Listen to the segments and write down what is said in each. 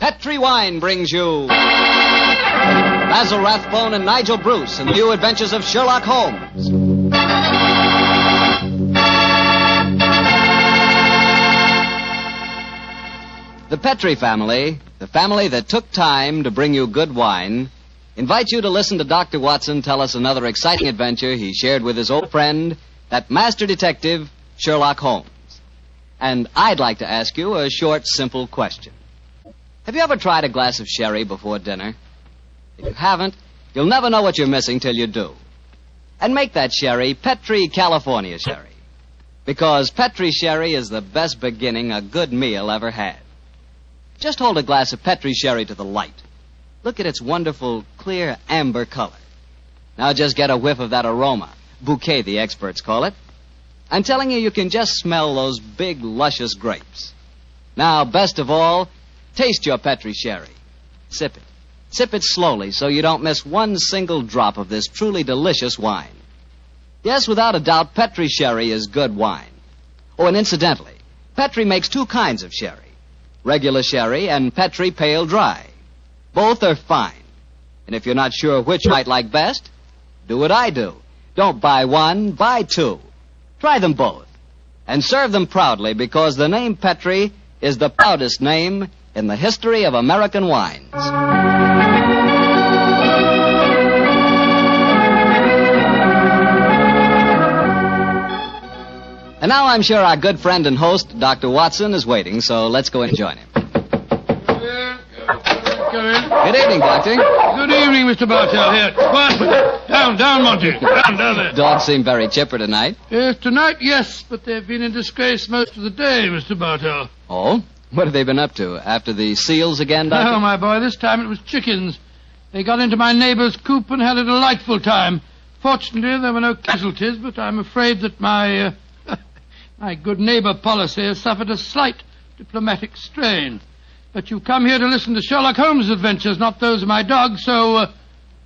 Petri Wine brings you Basil Rathbone and Nigel Bruce in the new adventures of Sherlock Holmes. The Petri family, the family that took time to bring you good wine, invites you to listen to Dr. Watson tell us another exciting adventure he shared with his old friend, that master detective, Sherlock Holmes. And I'd like to ask you a short, simple question. Have you ever tried a glass of sherry before dinner? If you haven't, you'll never know what you're missing till you do. And make that sherry Petri California sherry. Because Petri sherry is the best beginning a good meal ever had. Just hold a glass of Petri sherry to the light. Look at its wonderful, clear amber color. Now just get a whiff of that aroma. Bouquet, the experts call it. I'm telling you, you can just smell those big, luscious grapes. Now, best of all, taste your Petri sherry. Sip it. Sip it slowly so you don't miss one single drop of this truly delicious wine. Yes, without a doubt, Petri sherry is good wine. Oh, and incidentally, Petri makes two kinds of sherry. Regular sherry and Petri pale dry. Both are fine. And if you're not sure which you might like best, do what I do. Don't buy one, buy two. Try them both. And serve them proudly because the name Petri is the proudest name in the history of American wines. And now I'm sure our good friend and host, Dr. Watson, is waiting, so let's go and join him. Good evening, Doctor. Good evening, Mr. Bartell. Here, quiet. Down, Monty. Down there. Dogs seem very chipper tonight. Yes, tonight, yes, but they've been in disgrace most of the day, Mr. Bartell. Oh? What have they been up to? After the seals again, Doctor? Oh, my boy, this time it was chickens. They got into my neighbor's coop and had a delightful time. Fortunately, there were no casualties, but I'm afraid that my good neighbor policy has suffered a slight diplomatic strain. But you come here to listen to Sherlock Holmes' adventures, not those of my dog, so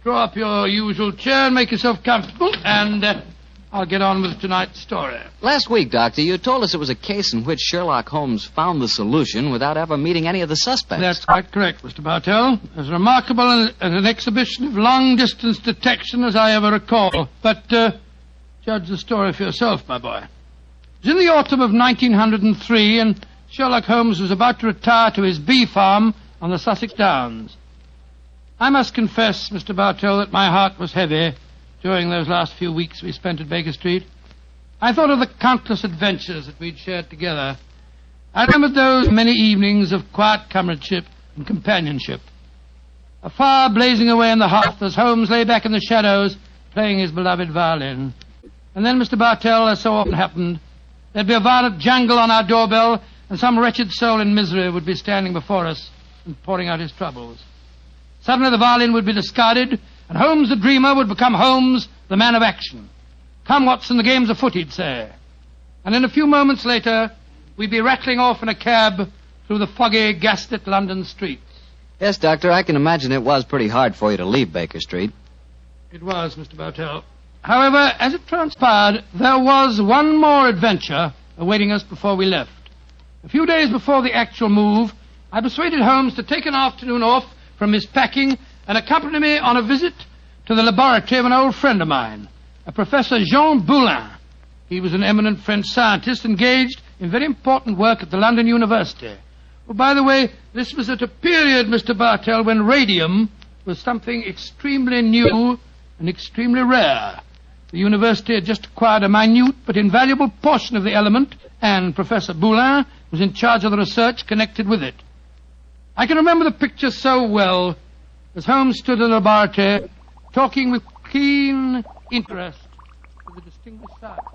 draw up your usual chair and make yourself comfortable, and I'll get on with tonight's story. Last week, Doctor, you told us it was a case in which Sherlock Holmes found the solution without ever meeting any of the suspects. That's quite correct, Mr. Bartell. As remarkable an exhibition of long-distance detection as I ever recall. But judge the story for yourself, my boy. It was in the autumn of 1903, and Sherlock Holmes was about to retire to his bee farm on the Sussex Downs. I must confess, Mr. Bartell, that my heart was heavy during those last few weeks we spent at Baker Street. I thought of the countless adventures that we'd shared together. I remembered those many evenings of quiet comradeship and companionship. A fire blazing away on the hearth as Holmes lay back in the shadows playing his beloved violin. And then, Mr. Bartell, as so often happened, there'd be a violent jangle on our doorbell, and some wretched soul in misery would be standing before us and pouring out his troubles. Suddenly the violin would be discarded, and Holmes the dreamer would become Holmes the man of action. Come, Watson, the game's afoot, he'd say. And in a few moments later, we'd be rattling off in a cab through the foggy, gaslit London streets. Yes, Doctor, I can imagine it was pretty hard for you to leave Baker Street. It was, Mr. Bartell. However, as it transpired, there was one more adventure awaiting us before we left. A few days before the actual move, I persuaded Holmes to take an afternoon off from his packing and accompany me on a visit to the laboratory of an old friend of mine, a Professor Jean Boulin. He was an eminent French scientist engaged in very important work at the London University. Well, by the way, this was at a period, Mr. Bartell, when radium was something extremely new and extremely rare. The university had just acquired a minute but invaluable portion of the element, and Professor Boulin was in charge of the research connected with it. I can remember the picture so well as Holmes stood in the laboratory talking with keen interest to the distinguished scientist.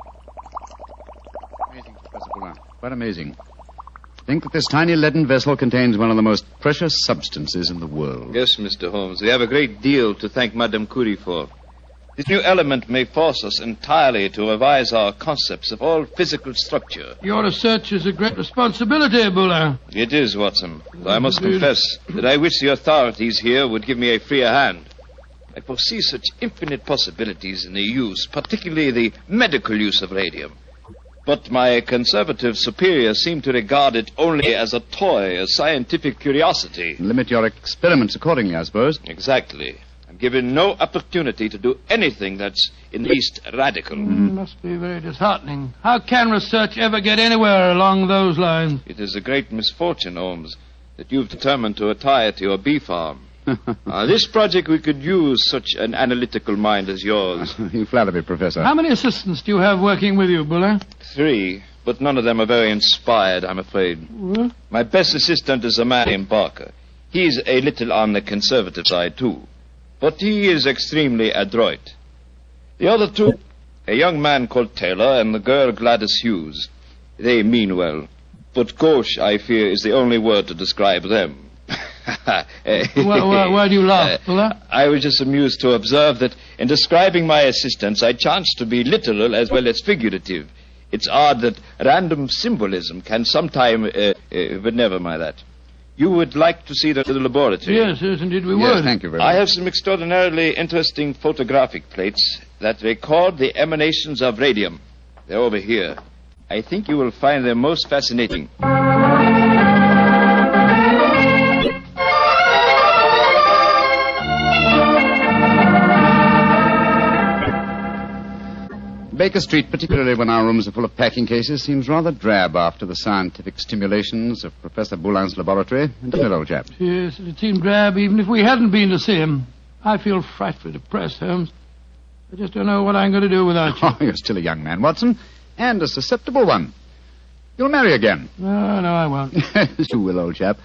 Amazing, Professor Boulin. Quite amazing. Think that this tiny leaden vessel contains one of the most precious substances in the world. Yes, Mr. Holmes. We have a great deal to thank Madame Curie for. This new element may force us entirely to revise our concepts of all physical structure. Your research is a great responsibility, Boulin. It is, Watson. I must confess that I wish the authorities here would give me a freer hand. I foresee such infinite possibilities in the use, particularly the medical use of radium. But my conservative superiors seem to regard it only as a toy, a scientific curiosity. Limit your experiments accordingly, I suppose. Exactly. I'm given no opportunity to do anything that's in the least radical. Must be very disheartening. How can research ever get anywhere along those lines? It is a great misfortune, Holmes, that you've determined to retire to your bee farm. This project, we could use such an analytical mind as yours. You flatter me, Professor. How many assistants do you have working with you, Buller? 3, but none of them are very inspired, I'm afraid. What? My best assistant is a man named Barker. He's a little on the conservative side, too. But he is extremely adroit. The other 2, a young man called Taylor and the girl Gladys Hughes. They mean well. But gauche, I fear, is the only word to describe them. Why do you laugh, Buller? I was just amused to observe that in describing my assistants, I chanced to be literal as well as figurative. It's odd that random symbolism can sometime... but never mind that. You would like to see the laboratory? Yes, indeed we Yes, would. thank you very much. I have some extraordinarily interesting photographic plates that record the emanations of radium. They're over here. I think you will find them most fascinating. Baker Street, particularly when our rooms are full of packing cases, seems rather drab after the scientific stimulations of Professor Boulin's laboratory. Doesn't it, old chap? Yes, it seemed drab even if we hadn't been to see him. I feel frightfully depressed, Holmes. I just don't know what I'm going to do without you. Oh, you're still a young man, Watson, and a susceptible one. You'll marry again. No, I won't. Yes, you will, old chap.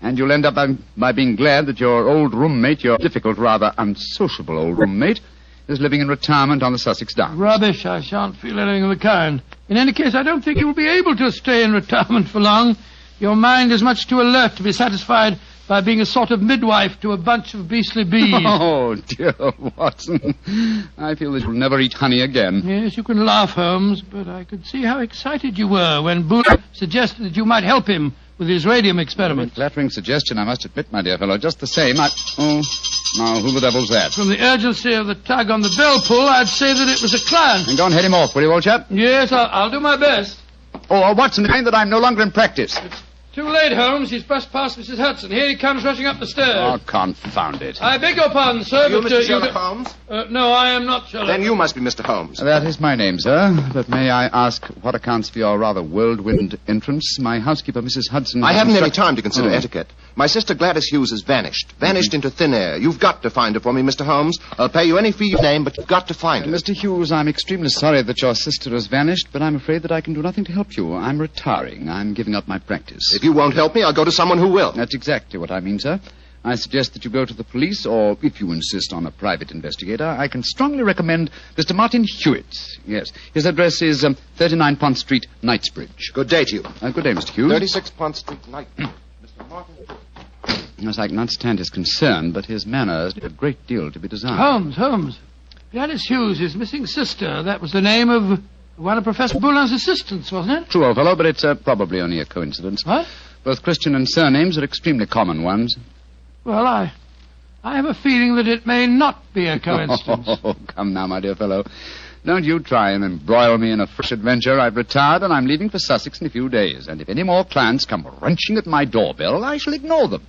And you'll end up by being glad that your old roommate, your difficult, rather unsociable old roommate, is living in retirement on the Sussex Downs. Rubbish. I shan't feel anything of the kind. In any case, I don't think you will be able to stay in retirement for long. Your mind is much too alert to be satisfied by being a sort of midwife to a bunch of beastly bees. Oh, dear Watson. I feel that you'll never eat honey again. Yes, you can laugh, Holmes, but I could see how excited you were when Booth suggested that you might help him with his radium experiment. Flattering suggestion, I must admit, my dear fellow. Just the same, Oh, now, who the devil's that? From the urgency of the tug on the bell pull, I'd say that it was a client. And go and head him off, will you, old chap? Yes, I'll do my best. Oh, Watson, mind that I'm no longer in practice. Too late, Holmes. He's brushed past Mrs. Hudson. Here he comes rushing up the stairs. Oh, confound it. I beg your pardon, sir, You but... Mr. Sherlock Holmes? No, I am not Sherlock. Then you must be Mr. Holmes. That is my name, sir. But may I ask what accounts for your rather whirlwind entrance? My housekeeper, Mrs. Hudson... I haven't any time to consider etiquette. My sister Gladys Hughes has vanished. Vanished into thin air. You've got to find her for me, Mr. Holmes. I'll pay you any fee you name, but you've got to find her. Mr. Hughes, I'm extremely sorry that your sister has vanished, but I'm afraid that I can do nothing to help you. I'm retiring. I'm giving up my practice. If you won't help me, I'll go to someone who will. That's exactly what I mean, sir. I suggest that you go to the police, or if you insist on a private investigator, I can strongly recommend Mr. Martin Hewitt. Yes. His address is 39 Pont Street, Knightsbridge. Good day to you. Good day, Mr. Hughes. 36 Pont Street, Night. Mr. Martin. Yes, I can understand his concern, but his manners leave a great deal to be desired. Holmes. Gladys Hughes, his missing sister. That was the name of one of Professor Boulin's assistants, wasn't it? True, old fellow, but it's probably only a coincidence. What? Both Christian and surnames are extremely common ones. Well, I have a feeling that it may not be a coincidence. Oh, come now, my dear fellow. Don't you try and embroil me in a fresh adventure. I've retired and I'm leaving for Sussex in a few days. And if any more clients come wrenching at my doorbell, I shall ignore them.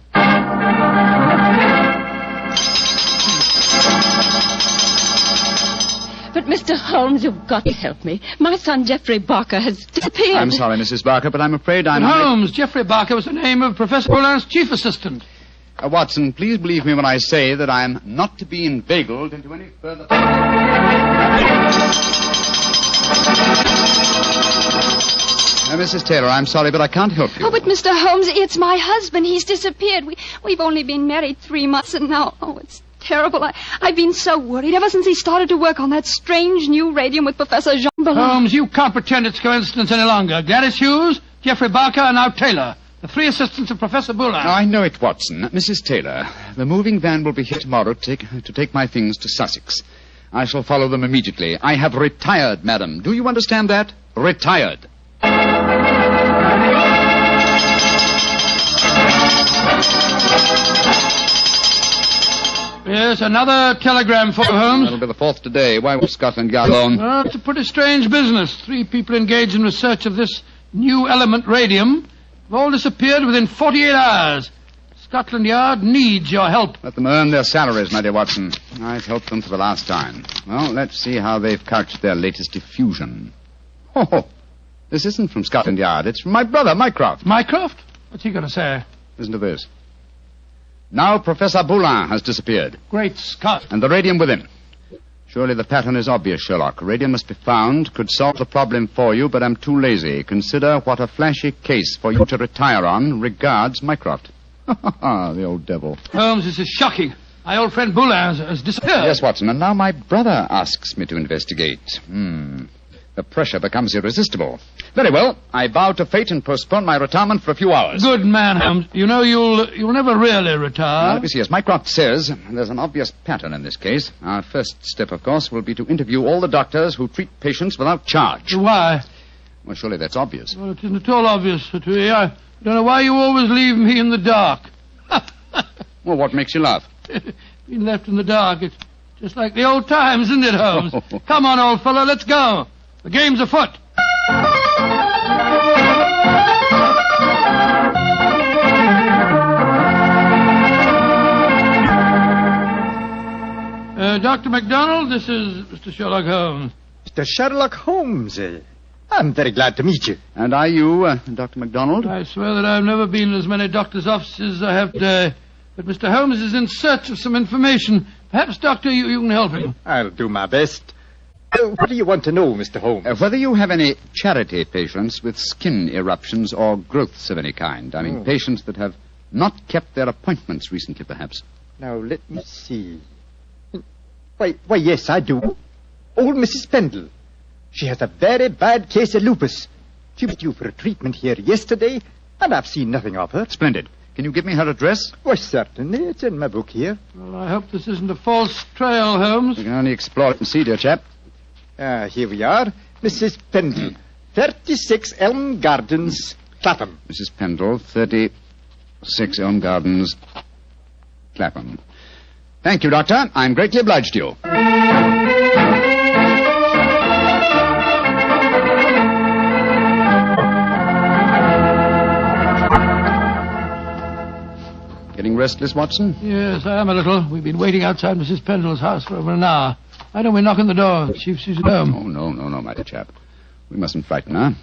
But, Mr. Holmes, you've got to help me. My son, Geoffrey Barker, has disappeared. I'm sorry, Mrs. Barker, but I'm afraid I'm... Holmes, Geoffrey Barker was the name of Professor Boulin's chief assistant. Watson, please believe me when I say that I'm not to be inveigled into any further... Mrs. Taylor, I'm sorry, but I can't help you. Oh, but Mr. Holmes, it's my husband. He's disappeared. We've only been married 3 months, and now, it's terrible. I've been so worried ever since he started to work on that strange new radium with Professor Jean Boullin. Holmes, you can't pretend it's coincidence any longer. Gladys Hughes, Geoffrey Barker, and now Taylor. The 3 assistants of Professor Boulin. I know it, Watson. Mrs. Taylor, the moving van will be here tomorrow to take my things to Sussex. I shall follow them immediately. I have retired, madam. Do you understand that? Retired. Yes, Yes, another telegram for Holmes. That'll be the fourth today. Why was Scotland Yard alone? Well, it's a pretty strange business. 3 people engaged in research of this new element radium have all disappeared within 48 hours. Scotland Yard needs your help. Let them earn their salaries, my dear Watson. I've helped them for the last time. Well, let's see how they've couched their latest effusion. Oh, this isn't from Scotland Yard. It's from my brother, Mycroft. Mycroft? What's he going to say? Listen to this. Now Professor Boulin has disappeared. Great Scott. And the radium with him. Surely the pattern is obvious, Sherlock. Radium must be found, could solve the problem for you, but I'm too lazy. Consider what a flashy case for you to retire on. Regards, Mycroft. The old devil. Holmes, this is shocking. My old friend Boulin has disappeared. Yes, Watson, and now my brother asks me to investigate. The pressure becomes irresistible. Very well, I bow to fate and postpone my retirement for a few hours. Good man, Holmes. You know you'll never really retire. Now, let me see. As Mycroft says, there's an obvious pattern in this case. Our first step, of course, will be to interview all the doctors who treat patients without charge. Why? Well, surely that's obvious. Well, it isn't at all obvious to me. I don't know why you always leave me in the dark. Well, what makes you laugh? Being left in the dark, it's just like the old times, isn't it, Holmes? Come on, old fellow, let's go. The game's afoot. Dr. MacDonald, this is Mr. Sherlock Holmes. Mr. Sherlock Holmes. I'm very glad to meet you. And are you, Dr. MacDonald? I swear that I've never been in as many doctors' offices as I have today. But Mr. Holmes is in search of some information. Perhaps, Doctor, you can help him. I'll do my best. What do you want to know, Mr. Holmes? Whether you have any charity patients with skin eruptions or growths of any kind. I mean, patients that have not kept their appointments recently, perhaps. Now, let me see. Why, yes, I do. Old Mrs. Pendle. She has a very bad case of lupus. She was due for a treatment here yesterday, and I've seen nothing of her. Splendid. Can you give me her address? Why, certainly. It's in my book here. Well, I hope this isn't a false trail, Holmes. We can only explore it and see, dear chap. Here we are. Mrs. Pendle, 36 Elm Gardens, Clapham. Mrs. Pendle, 36 Elm Gardens, Clapham. Thank you, Doctor. I'm greatly obliged to you. Getting restless, Watson? Yes, I am a little. We've been waiting outside Mrs. Pendle's house for over an hour. Why don't we knock on the door? See if she's at home. Oh, no, my dear chap. We mustn't frighten her.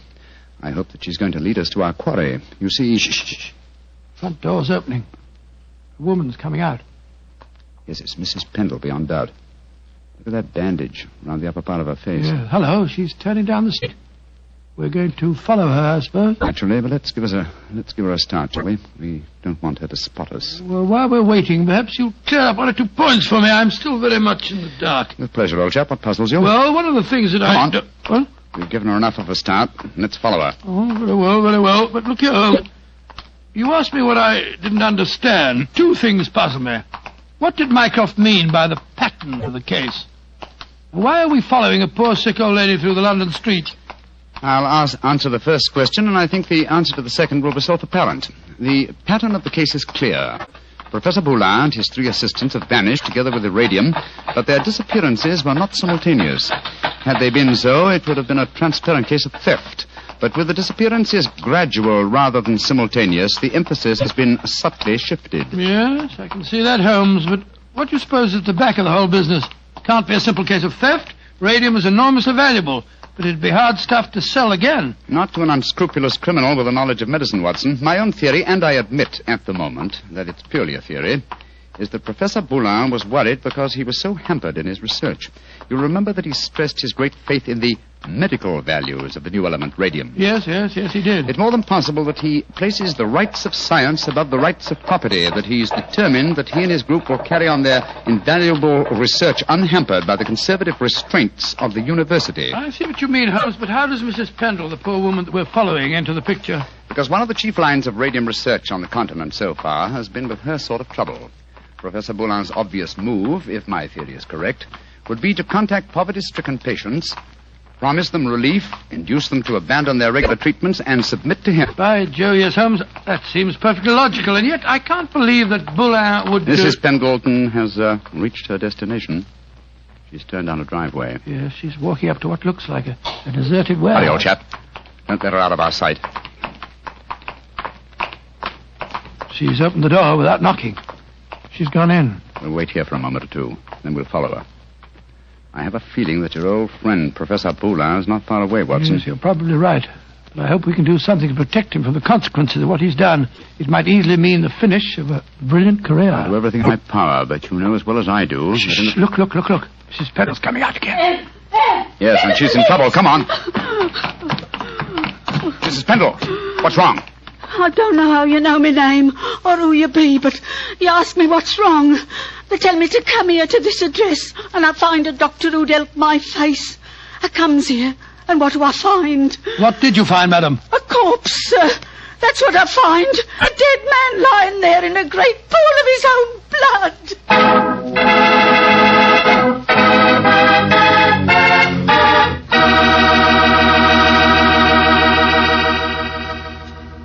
I hope that she's going to lead us to our quarry. You see... Shh. Front door's opening. A woman's coming out. Yes, it's Mrs. Pendle, beyond doubt. Look at that bandage around the upper part of her face. Yeah, hello, she's turning down the street. We're going to follow her, I suppose. Naturally, but let's give her a start, shall we? We don't want her to spot us. Well, while we're waiting, perhaps you'll clear up 1 or 2 points for me. I'm still very much in the dark. With pleasure, old chap. What puzzles you? Well, one of the things that Come on. What? We've given her enough of a start. Let's follow her. Oh, very well. But look here, Holmes. You asked me what I didn't understand. 2 things puzzle me. What did Mycroft mean by the pattern of the case? And why are we following a poor sick old lady through the London streets? I'll answer the first question, and I think the answer to the second will be self-apparent. The pattern of the case is clear. Professor Boulin and his 3 assistants have vanished together with the radium, but their disappearances were not simultaneous. Had they been so, it would have been a transparent case of theft. But with the disappearances gradual rather than simultaneous, the emphasis has been subtly shifted. Yes, I can see that, Holmes, but what do you suppose is at the back of the whole business? Can't be a simple case of theft. Radium is enormously valuable, but it'd be hard stuff to sell again. Not to an unscrupulous criminal with a knowledge of medicine, Watson. My own theory, and I admit at the moment that it's purely a theory, is that Professor Boulin was worried because he was so hampered in his research. You'll remember that he stressed his great faith in the medical values of the new element, radium. Yes, he did. It's more than possible that he places the rights of science above the rights of property, that he's determined that he and his group will carry on their invaluable research unhampered by the conservative restraints of the university. I see what you mean, Holmes, but how does Mrs. Pendle, the poor woman that we're following, enter the picture? Because one of the chief lines of radium research on the continent so far has been with her sort of trouble. Professor Boulin's obvious move, if my theory is correct, would be to contact poverty-stricken patients Promise them relief, induce them to abandon their regular treatments, and submit to him. By Jove, yes, Holmes, that seems perfectly logical, and yet I can't believe that Boulin would... Mrs. Pendleton has reached her destination. She's turned down a driveway. Yes, she's walking up to what looks like a deserted well. Hurry, old chap. Don't let her out of our sight. She's opened the door without knocking. She's gone in. We'll wait here for a moment or two, then we'll follow her. I have a feeling that your old friend, Professor Boulin, is not far away, Watson. Yes, you're probably right. But I hope we can do something to protect him from the consequences of what he's done. It might easily mean the finish of a brilliant career. I'll do everything in my power, but you know as well as I do... Shh, look. Mrs. Pendle's coming out again. Yes, and she's in trouble. Come on. Mrs. Pendle, what's wrong? I don't know how you know my name or who you be, but you ask me what's wrong. They tell me to come here to this address, and I find a doctor who'd help my face. I comes here, and what do I find? What did you find, madam? A corpse, sir. That's what I find. A dead man lying there in a great pool of his own blood.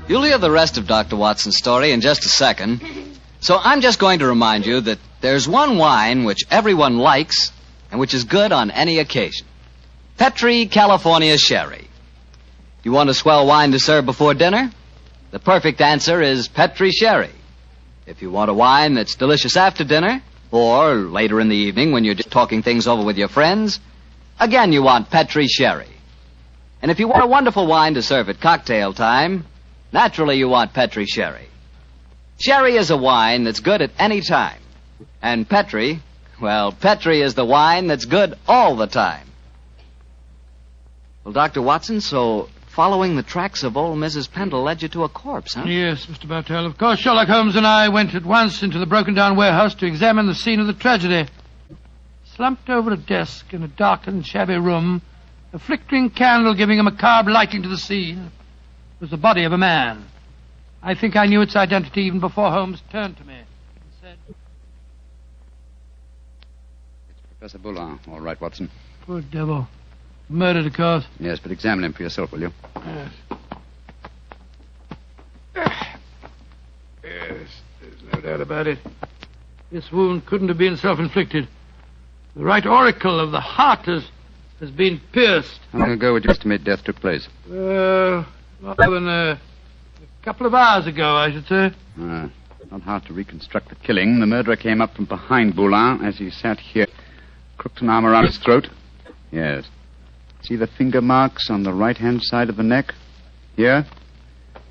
You'll hear the rest of Dr. Watson's story in just a second. So I'm just going to remind you that there's one wine which everyone likes and which is good on any occasion. Petri California Sherry. You want a swell wine to serve before dinner? The perfect answer is Petri Sherry. If you want a wine that's delicious after dinner, or later in the evening when you're just talking things over with your friends, again you want Petri Sherry. And if you want a wonderful wine to serve at cocktail time, naturally you want Petri Sherry. Sherry is a wine that's good at any time. And Petri is the wine that's good all the time. Well, Dr. Watson, so following the tracks of old Mrs. Pendle led you to a corpse, huh? Yes, Mr. Bartell. Of course, Sherlock Holmes and I went at once into the broken-down warehouse to examine the scene of the tragedy. Slumped over a desk in a darkened, shabby room, a flickering candle giving a macabre lighting to the scene, was the body of a man. I think I knew its identity even before Holmes turned to me and said... It's Professor Boulin. All right, Watson. Poor devil. Murdered, of course. Yes, but examine him for yourself, will you? Yes. Yes, there's no doubt about it. This wound couldn't have been self-inflicted. The right auricle of the heart has been pierced. How long ago would you estimate death took place? Not more than a couple of hours ago, I should say. Not hard to reconstruct the killing. The murderer came up from behind Boulin as he sat here, crooked an arm around his throat. Yes. See the finger marks on the right-hand side of the neck? Here?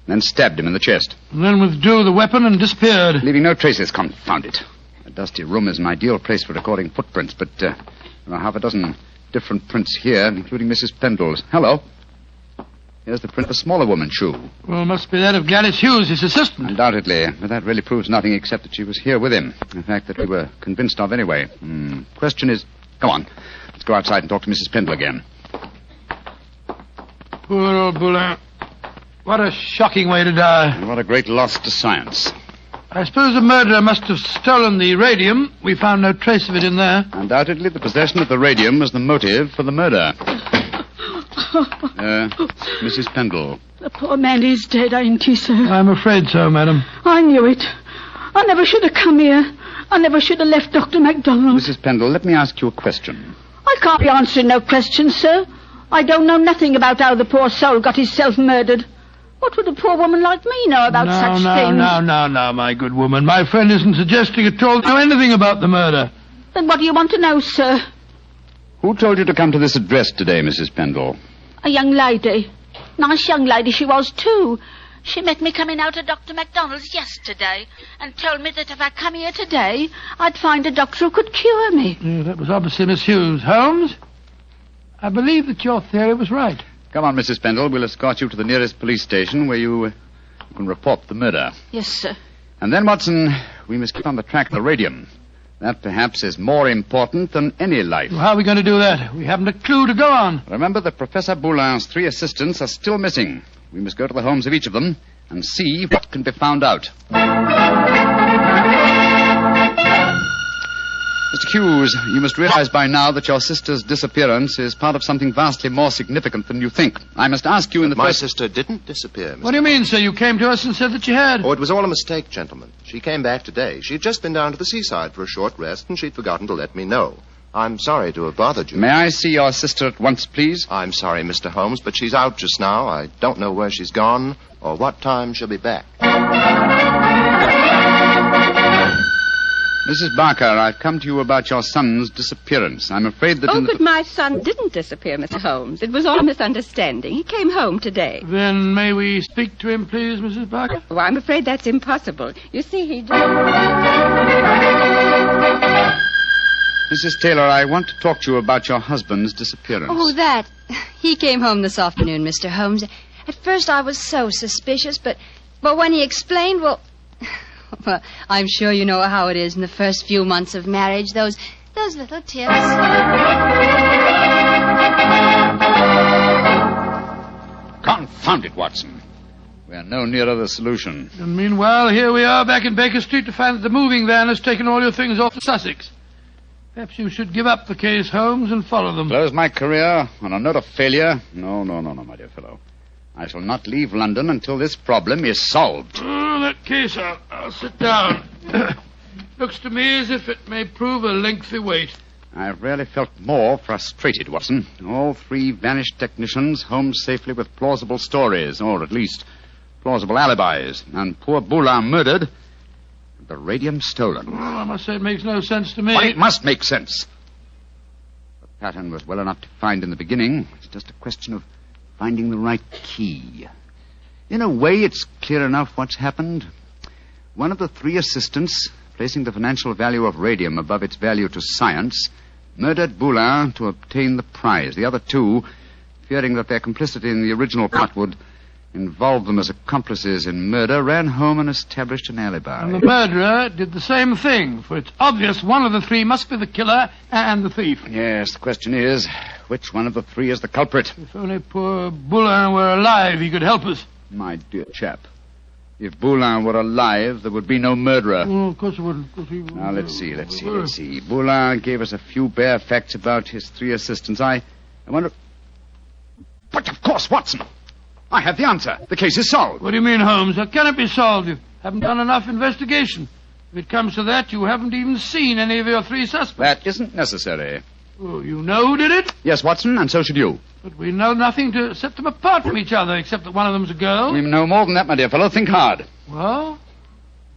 Then stabbed him in the chest. And then withdrew the weapon and disappeared. Leaving no traces, confound it. A dusty room is an ideal place for recording footprints, but there are half a dozen different prints here, including Mrs. Pendle's. Hello. Here's the print of a smaller woman's shoe. Well, must be that of Gladys Hughes, his assistant. Undoubtedly, but that really proves nothing except that she was here with him. In fact, that we were convinced of anyway. Question is... Come on. Let's go outside and talk to Mrs. Pendle again. Poor old Boulin. What a shocking way to die. And what a great loss to science. I suppose the murderer must have stolen the radium. We found no trace of it in there. Undoubtedly, the possession of the radium was the motive for the murder. Mrs. Pendle. The poor man is dead, ain't he, sir? I'm afraid so, madam. I knew it. I never should have come here. I never should have left Dr. MacDonald. Mrs. Pendle, let me ask you a question. I can't be answering no questions, sir. I don't know nothing about how the poor soul got himself murdered. What would a poor woman like me know about such things? No, my good woman. My friend isn't suggesting at all to know anything about the murder. Then what do you want to know, sir? Who told you to come to this address today, Mrs. Pendle? A young lady. Nice young lady she was, too. She met me coming out of Dr. MacDonald's yesterday and told me that if I come here today, I'd find a doctor who could cure me. Yeah, that was obviously Miss Hughes. Holmes, I believe that your theory was right. Come on, Mrs. Pendle. We'll escort you to the nearest police station where you can report the murder. Yes, sir. And then, Watson, we must keep on the track of the radium. That, perhaps, is more important than any life. Well, how are we going to do that? We haven't a clue to go on. Remember that Professor Boulin's 3 assistants are still missing. We must go to the homes of each of them and see what can be found out. Mr. Hughes, you must realize by now that your sister's disappearance is part of something vastly more significant than you think. I must ask you in the My first... sister didn't disappear, Mr. What do you mean, sir? You came to us and said that you had. Oh, it was all a mistake, gentlemen. She came back today. She'd just been down to the seaside for a short rest, and she'd forgotten to let me know. I'm sorry to have bothered you. May I see your sister at once, please? I'm sorry, Mr. Holmes, but she's out just now. I don't know where she's gone or what time she'll be back. Mrs. Barker, I've come to you about your son's disappearance. I'm afraid that... But my son didn't disappear, Mr. Holmes. It was all a misunderstanding. He came home today. Then may we speak to him, please, Mrs. Barker? Oh, I'm afraid that's impossible. You see, he... Mrs. Taylor, I want to talk to you about your husband's disappearance. Oh, that. He came home this afternoon, Mr. Holmes. At first I was so suspicious, but when he explained, well, I'm sure you know how it is in the first few months of marriage, those little tips. Confound it, Watson. We are no nearer the solution. And meanwhile, here we are back in Baker Street to find that the moving van has taken all your things off to Sussex. Perhaps you should give up the case, Holmes, and follow them. Close my career on a note of failure? No, my dear fellow. I shall not leave London until this problem is solved. Oh, in that case, I'll sit down. Looks to me as if it may prove a lengthy wait. I've rarely felt more frustrated, Watson. All three vanished technicians home safely with plausible stories, or at least plausible alibis, and poor Boulin murdered, and the radium stolen. Well, I must say it makes no sense to me. Well, it must make sense. The pattern was well enough to find in the beginning. It's just a question of finding the right key. In a way, it's clear enough what's happened. One of the three assistants, placing the financial value of radium above its value to science, murdered Boulin to obtain the prize. The other two, fearing that their complicity in the original plot would involve them as accomplices in murder, ran home and established an alibi. And the murderer did the same thing, for it's obvious one of the three must be the killer and the thief. Yes, the question is, which one of the three is the culprit? If only poor Boulin were alive, he could help us. My dear chap, if Boulin were alive, there would be no murderer. Oh, of course it wouldn't. Now, let's see. Boulin gave us a few bare facts about his three assistants. I wonder... But of course, Watson! I have the answer. The case is solved. What do you mean, Holmes? How can it be solved? You haven't done enough investigation. If it comes to that, you haven't even seen any of your three suspects. That isn't necessary. Oh, you know who did it? Yes, Watson, and so should you. But we know nothing to set them apart from each other, except that one of them's a girl. We know more than that, my dear fellow. Think hard. Well,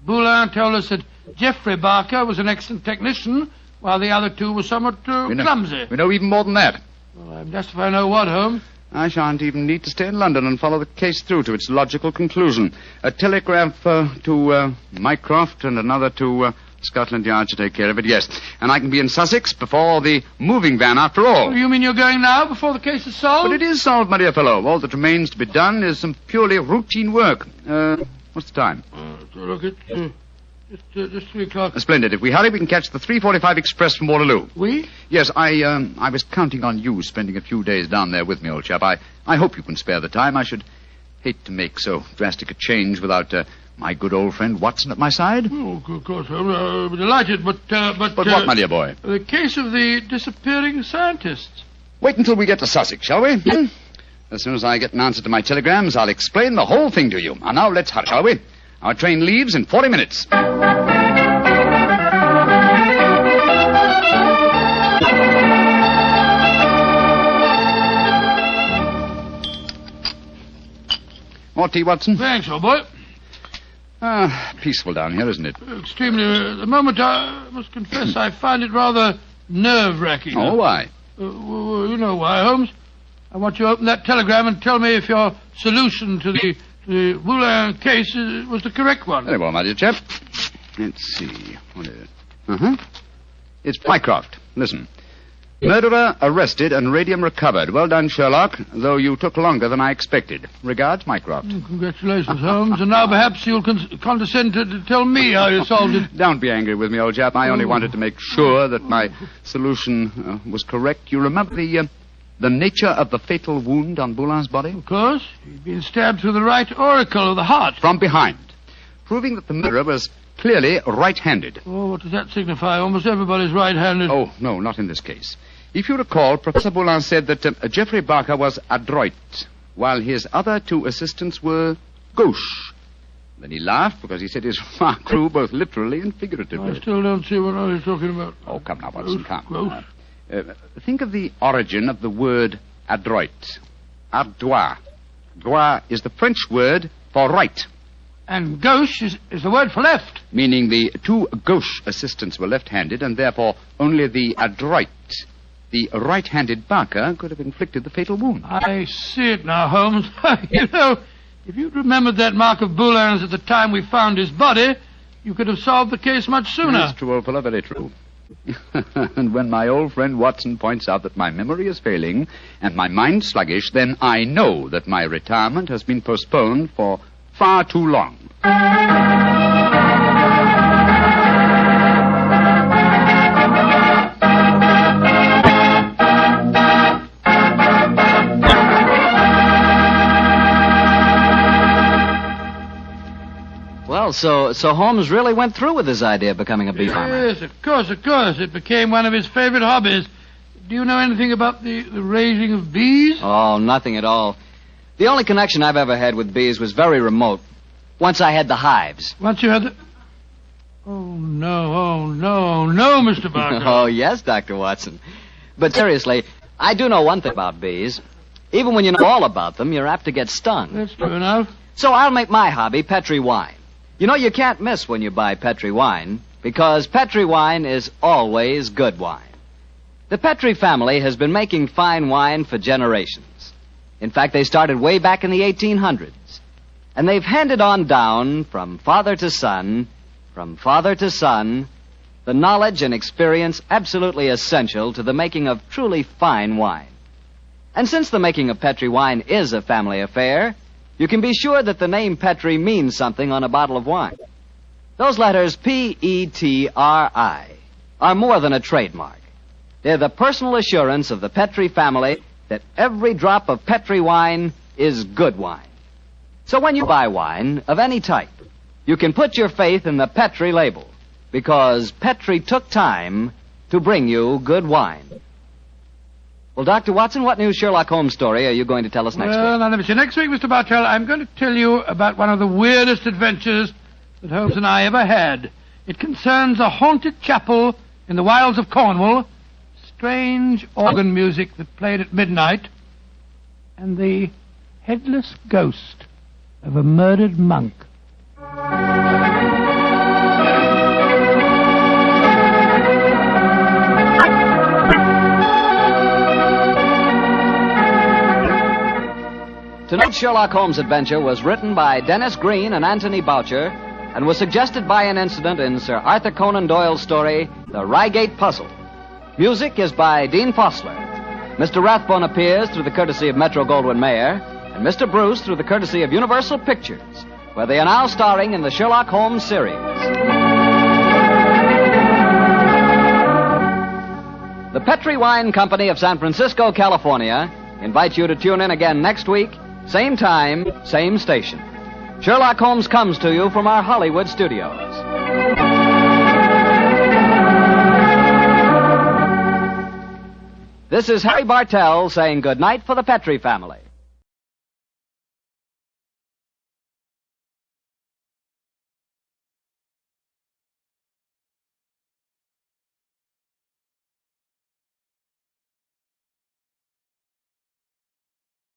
Boulin told us that Geoffrey Barker was an excellent technician, while the other two were somewhat clumsy. We know even more than that. Well, I'm just if I know what, Holmes. I shan't even need to stay in London and follow the case through to its logical conclusion. A telegraph to Mycroft and another to Scotland Yard to take care of it, yes. And I can be in Sussex before the moving van, after all. You mean you're going now, before the case is solved? But it is solved, my dear fellow. All that remains to be done is some purely routine work. What's the time? Look at... Just 3 o'clock. Splendid. If we hurry, we can catch the 3:45 express from Waterloo. We? Yes, I was counting on you spending a few days down there with me, old chap. I hope you can spare the time. I should hate to make so drastic a change without my good old friend Watson at my side. Oh, of course. I'll be delighted, but what, my dear boy? The case of the disappearing scientists. Wait until we get to Sussex, shall we? As soon as I get an answer to my telegrams, I'll explain the whole thing to you. And now let's hurry, shall we? Our train leaves in 40 minutes. More tea, Watson? Thanks, old boy. Peaceful down here, isn't it? Extremely. At the moment, I must confess, I find it rather nerve-wracking. Oh, why? Well, you know why, Holmes. I want you to open that telegram and tell me if your solution to the Boulin case was the correct one. Very well, my dear chap. Let's see. What is it? It's Mycroft. Listen. Murderer arrested and radium recovered. Well done, Sherlock, though you took longer than I expected. Regards, Mycroft. Congratulations, Holmes. And now perhaps you'll condescend to tell me how you solved it. Don't be angry with me, old chap. I only wanted to make sure that my solution was correct. You remember the nature of the fatal wound on Boulin's body? Of course. He'd been stabbed through the right auricle of the heart. From behind. Proving that the murderer was clearly right-handed. Oh, what does that signify? Almost everybody's right-handed. Oh, no, not in this case. If you recall, Professor Boulin said that Geoffrey Barker was adroit, while his other two assistants were gauche. Then he laughed because he said his remark grew both literally and figuratively. I still don't see what I was talking about. Oh, come now, Watson, come. Gauche. Think of the origin of the word adroit. Ardois. Droit is the French word for right. And gauche is the word for left. Meaning the two gauche assistants were left-handed, and therefore only the adroit, the right-handed Barker, could have inflicted the fatal wound. I see it now, Holmes. You know, if you'd remembered that mark of Boulin's at the time we found his body, you could have solved the case much sooner. That's true, old fellow, very true. And when my old friend Watson points out that my memory is failing and my mind sluggish, then I know that my retirement has been postponed for far too long. Well, so Holmes really went through with his idea of becoming a bee farmer. Yes, of course. It became one of his favorite hobbies. Do you know anything about the raising of bees? Oh, nothing at all. The only connection I've ever had with bees was very remote. Once I had the hives. Once you had the... Oh, no, Mr. Barker. Oh, yes, Dr. Watson. But seriously, I do know one thing about bees. Even when you know all about them, you're apt to get stung. That's true enough. So I'll make my hobby Petri wine. You know, you can't miss when you buy Petri wine, because Petri wine is always good wine. The Petri family has been making fine wine for generations. In fact, they started way back in the 1800s. And they've handed on down from father to son, the knowledge and experience absolutely essential to the making of truly fine wine. And since the making of Petri wine is a family affair, you can be sure that the name Petri means something on a bottle of wine. Those letters Petri are more than a trademark. They're the personal assurance of the Petri family that every drop of Petri wine is good wine. So when you buy wine of any type, you can put your faith in the Petri label, because Petri took time to bring you good wine. Well, Dr. Watson, what new Sherlock Holmes story are you going to tell us next week? Well, now, let me see. Next week, Mr. Bartell, I'm going to tell you about one of the weirdest adventures that Holmes and I ever had. It concerns a haunted chapel in the wilds of Cornwall, strange organ music that played at midnight, and the headless ghost of a murdered monk. Tonight's Sherlock Holmes adventure was written by Dennis Green and Anthony Boucher and was suggested by an incident in Sir Arthur Conan Doyle's story, The Reigate Puzzle. Music is by Dean Fossler. Mr. Rathbone appears through the courtesy of Metro-Goldwyn-Mayer, and Mr. Bruce through the courtesy of Universal Pictures, where they are now starring in the Sherlock Holmes series. The Petri Wine Company of San Francisco, California, invites you to tune in again next week, same time, same station. Sherlock Holmes comes to you from our Hollywood studios. This is Harry Bartell saying good night for the Petri family.